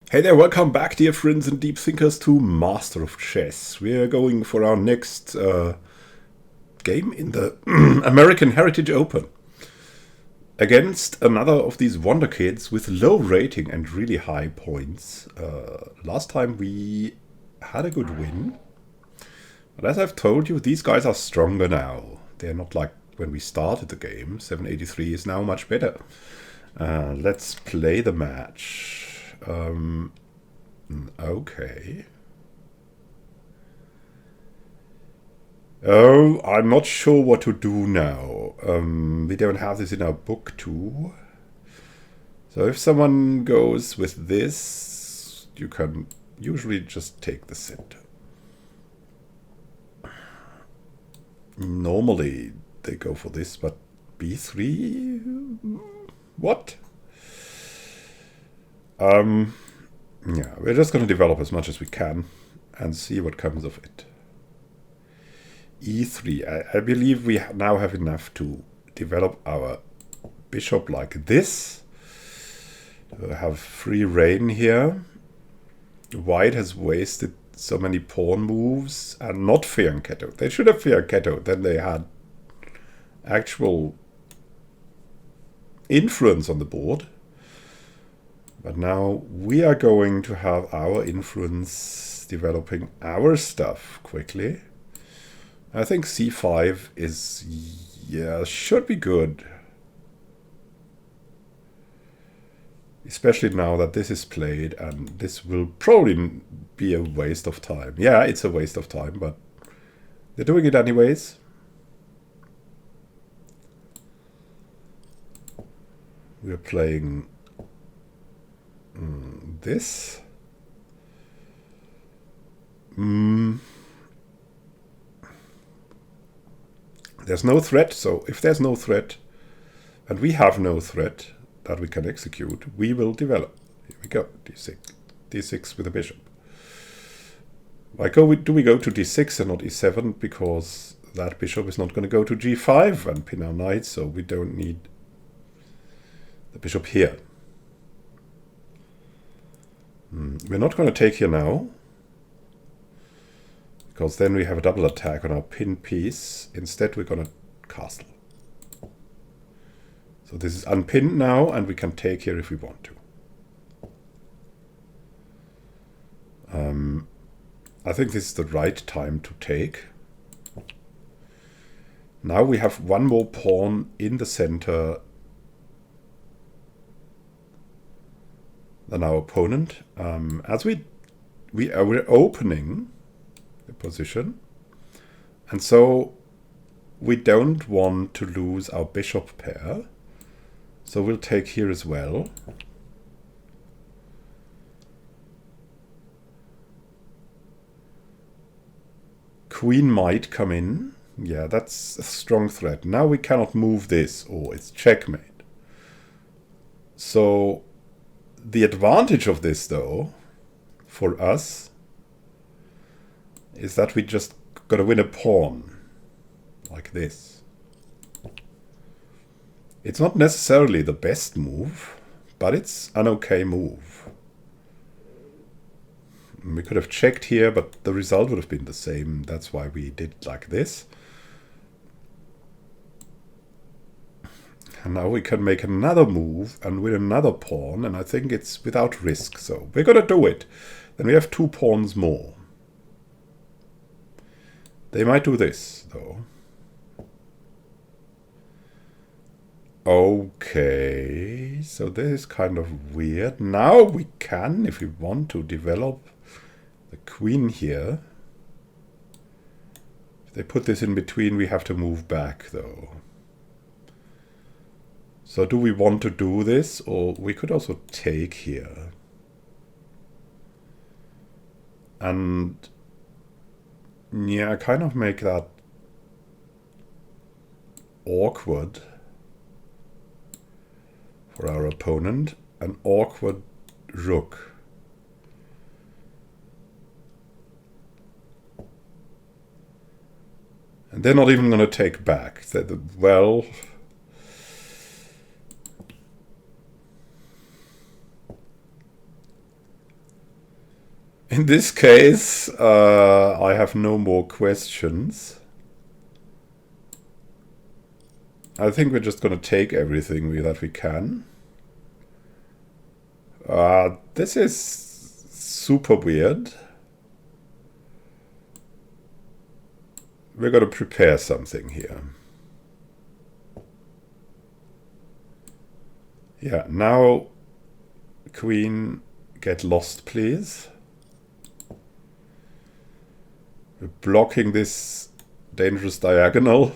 Hey there, welcome back, dear friends and deep thinkers, to Master of Chess. We're going for our next game in the American Heritage Open against another of these wonder kids with low rating and really high points. Last time we had a good win, but as I've told you, these guys are stronger now. They're not like when we started the game. 783 is now much better. Let's play the match. Okay. Oh, I'm not sure what to do now. We don't have this in our book too. So if someone goes with this, you can usually just take the center. Normally they go for this, but b3? What? Yeah, we're just going to develop as much as we can and see what comes of it. e3. I believe we now have enough to develop our bishop like this. We have free reign here. White has wasted so many pawn moves and not fianchetto. They should have fianchetto, then they had actual influence on the board. But now we are going to have our influence developing our stuff quickly. I think c5 is, yeah, should be good. Especially now that this is played, and this will probably be a waste of time. Yeah, it's a waste of time, but they're doing it anyways. We're playing this. There's no threat, so if there's no threat, and we have no threat that we can execute, we will develop. Here we go, d6, d6 with a bishop. Why do we go to d6 and not e7? Because that bishop is not going to go to g5 and pin our knight, so we don't need the bishop here. We're not going to take here now, because then we have a double attack on our pin piece. Instead, we're going to castle. So this is unpinned now, and we can take here if we want to. I think this is the right time to take. Now we have one more pawn in the center than our opponent. As we're opening the position, and so we don't want to lose our bishop pair, so we'll take here as well. Queen might come in. Yeah, that's a strong threat. Now we cannot move this, or it's checkmate. So the advantage of this, though, for us, is that we just gotta win a pawn, like this. It's not necessarily the best move, but it's an okay move. We could have checked here, but the result would have been the same. That's why we did like this. And now we can make another move and win another pawn, and I think it's without risk. So we're gonna do it. Then we have two pawns more. They might do this, though. Okay, so this is kind of weird. Now we can, if we want to, develop the queen here. If they put this in between, we have to move back, though. So do we want to do this, or we could also take here? And yeah, kind of make that awkward for our opponent. An awkward rook. And they're not even going to take back. Well, In this case, I have no more questions. I think we're just going to take everything that we can. This is super weird. We're going to prepare something here. Yeah, now queen, get lost, please. We're blocking this dangerous diagonal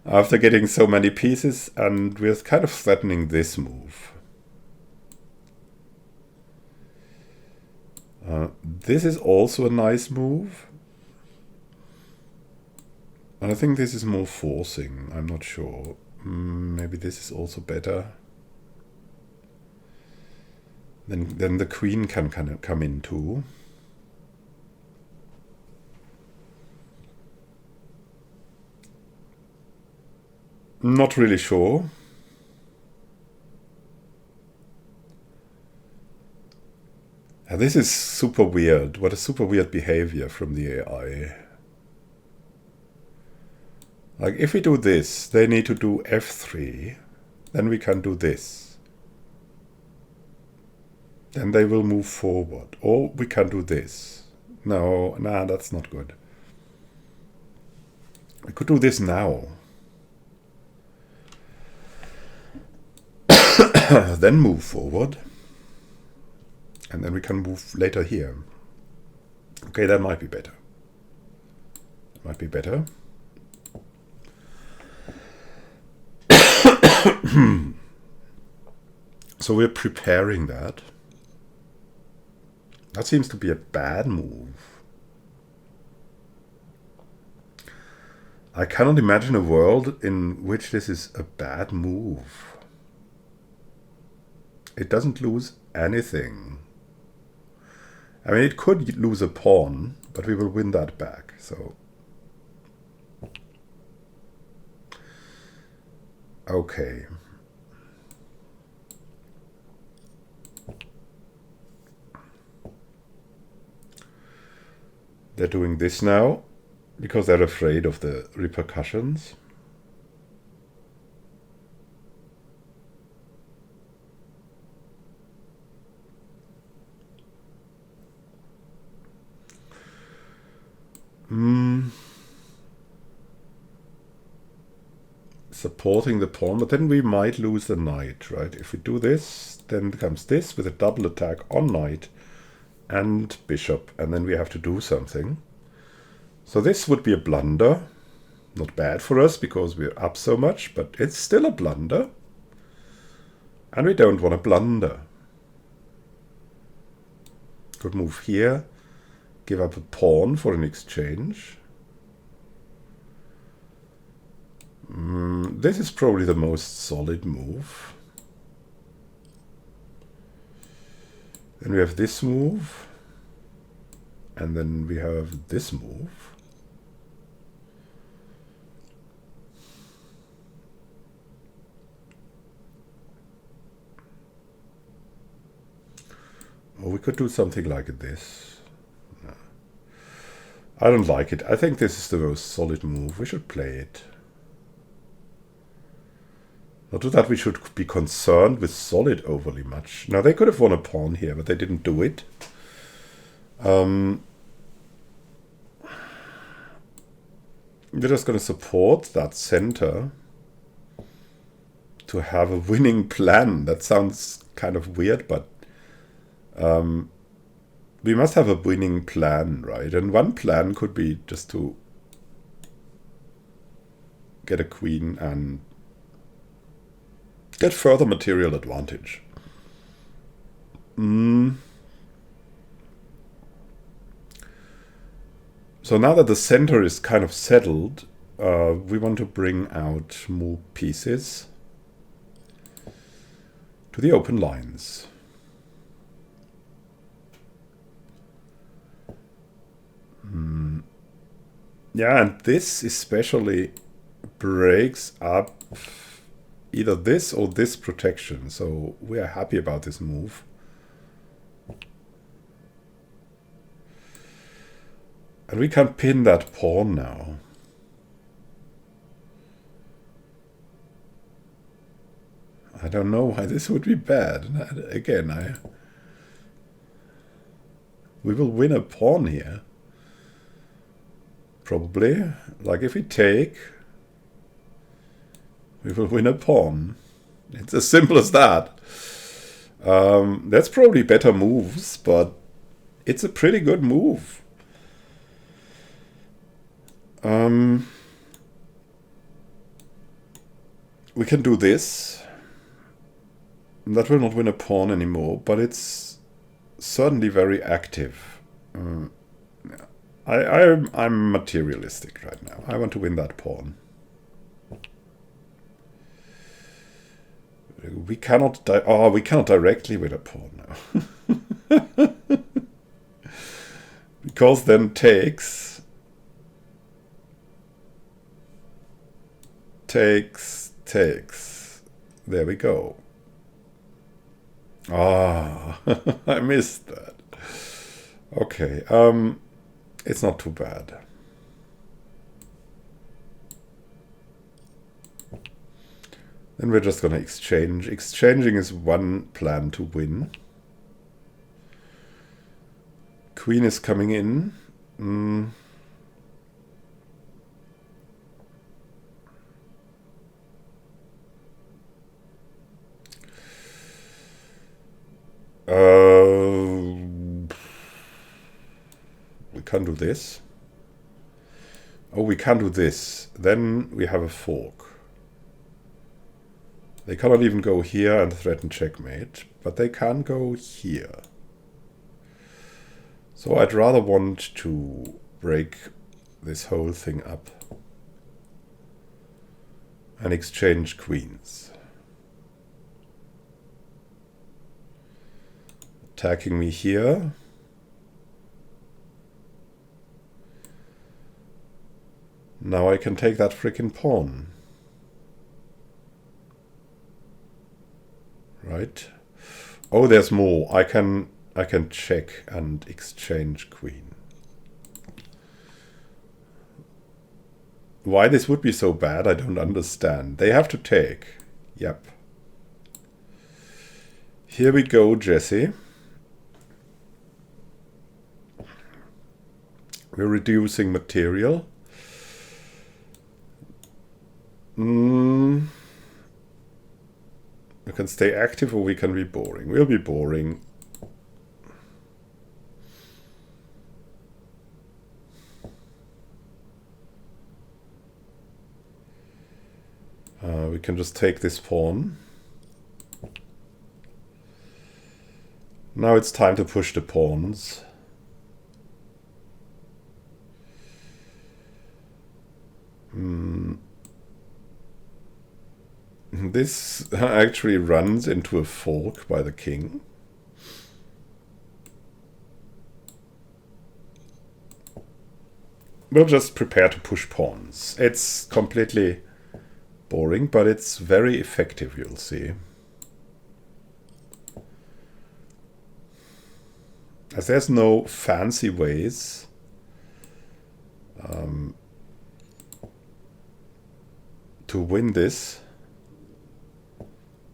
after getting so many pieces, and we're kind of threatening this move. This is also a nice move. And I think this is more forcing. I'm not sure. Maybe this is also better. Then the queen can kind of come in too. Not really sure. This is super weird. What a super weird behavior from the AI. Like, if we do this, they need to do f3. Then we can do this. Then they will move forward. Or we can do this. No, nah, that's not good. We could do this now. Then move forward. And then we can move later here. Okay, that might be better. Might be better. So we're preparing that. That seems to be a bad move. I cannot imagine a world in which this is a bad move. It doesn't lose anything. I mean, it could lose a pawn, but we will win that back, so. Okay. They're doing this now because they're afraid of the repercussions. Supporting the pawn, but then we might lose the knight, right? If we do this, then comes this with a double attack on knight and bishop, and then we have to do something. So this would be a blunder. Not bad for us because we're up so much, but it's still a blunder. And we don't want to blunder. Could move here, give up a pawn for an exchange. This is probably the most solid move. Then we have this move. And then we have this move. Or we could do something like this. No. I don't like it. I think this is the most solid move. We should play it. Not that we should be concerned with solid overly much. Now, they could have won a pawn here, but they didn't do it. We're just going to support that center to have a winning plan. That sounds kind of weird, but we must have a winning plan, right? And one plan could be just to get a queen and get further material advantage. So now that the center is kind of settled, we want to bring out more pieces to the open lines. Yeah, and this especially breaks up either this or this protection, so we are happy about this move. And we can pin that pawn now. I don't know why this would be bad. Again, we will win a pawn here. Probably. Like if we take, we will win a pawn. It's as simple as that. That's probably better moves, but it's a pretty good move. We can do this. That will not win a pawn anymore, but it's certainly very active. I'm materialistic right now. I want to win that pawn. We cannot directly win a pawn now. Because then takes. There we go. Ah, I missed that. Okay, it's not too bad. Then we're just gonna exchange. Exchanging is one plan to win. Queen is coming in. We can't do this. Oh, we can't do this. Then we have a fork. They cannot even go here and threaten checkmate, but they can go here. So I'd rather want to break this whole thing up and exchange queens. Attacking me here. Now I can take that frickin' pawn. Right? Oh, there's more. I can check and exchange queen. Why this would be so bad, I don't understand. They have to take. Yep. Here we go, Jesse. We're reducing material. We can stay active or we can be boring. We'll be boring. We can just take this pawn. Now it's time to push the pawns. This actually runs into a fork by the king. We'll just prepare to push pawns. It's completely boring, but it's very effective, you'll see. As there's no fancy ways to win this.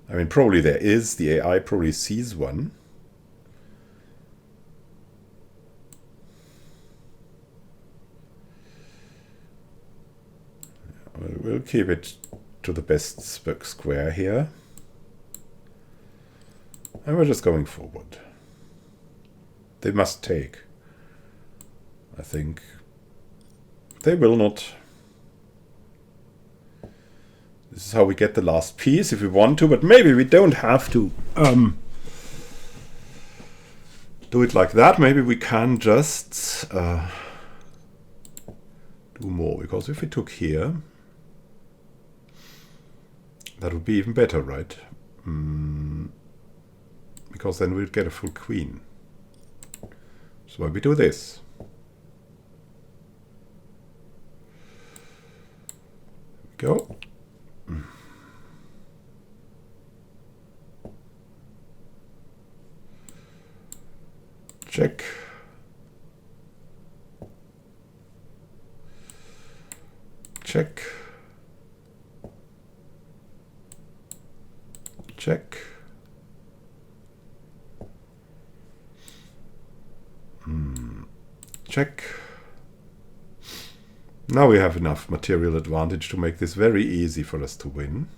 I mean, probably there is. The AI probably sees one. We'll keep it to the best square here. And we're just going forward. They must take. I think. They will not. This is how we get the last piece if we want to, but maybe we don't have to do it like that. Maybe we can just do more, because if we took here, that would be even better, right? Because then we'd get a full queen. So we do this. Go. Check. Check. Check. Check. Now we have enough material advantage to make this very easy for us to win.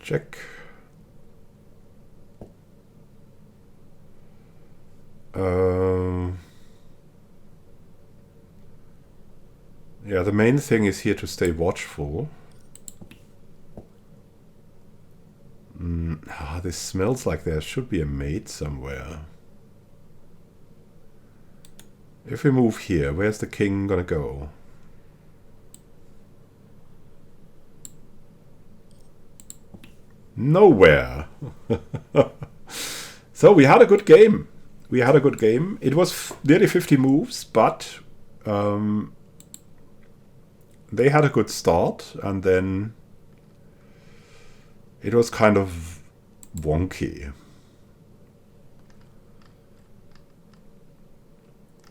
Check. Yeah, the main thing is here to stay watchful. This smells like there should be a mate somewhere. If we move here, where's the king gonna go? Nowhere. So we had a good game. We had a good game. It was nearly 50 moves, but they had a good start, and then it was kind of wonky.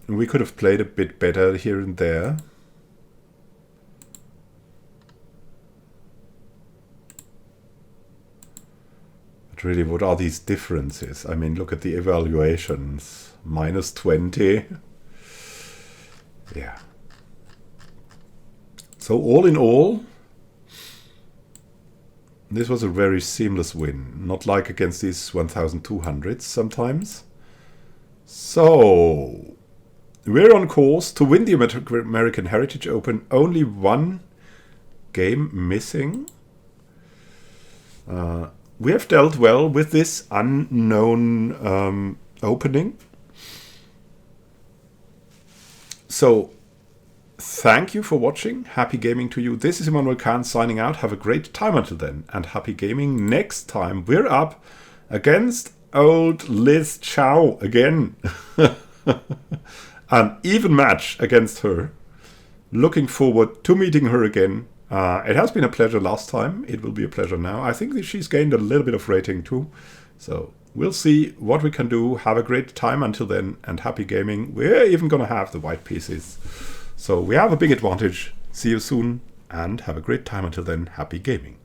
And we could have played a bit better here and there. But really, what are these differences? I mean, look at the evaluations. -20. Yeah. So all in all, this was a very seamless win, not like against these 1200s sometimes. So we're on course to win the American Heritage Open. Only one game missing. We have dealt well with this unknown opening. So thank you for watching. Happy gaming to you. This is Immanuel Khan signing out. Have a great time until then, and happy gaming. Next time we're up against old Liz Chow again. An even match against her. Looking forward to meeting her again. It has been a pleasure last time. It will be a pleasure now. I think that she's gained a little bit of rating too. So we'll see what we can do. Have a great time until then, and happy gaming. We're even going to have the white pieces. So we have a big advantage. See you soon, and have a great time until then. Happy gaming.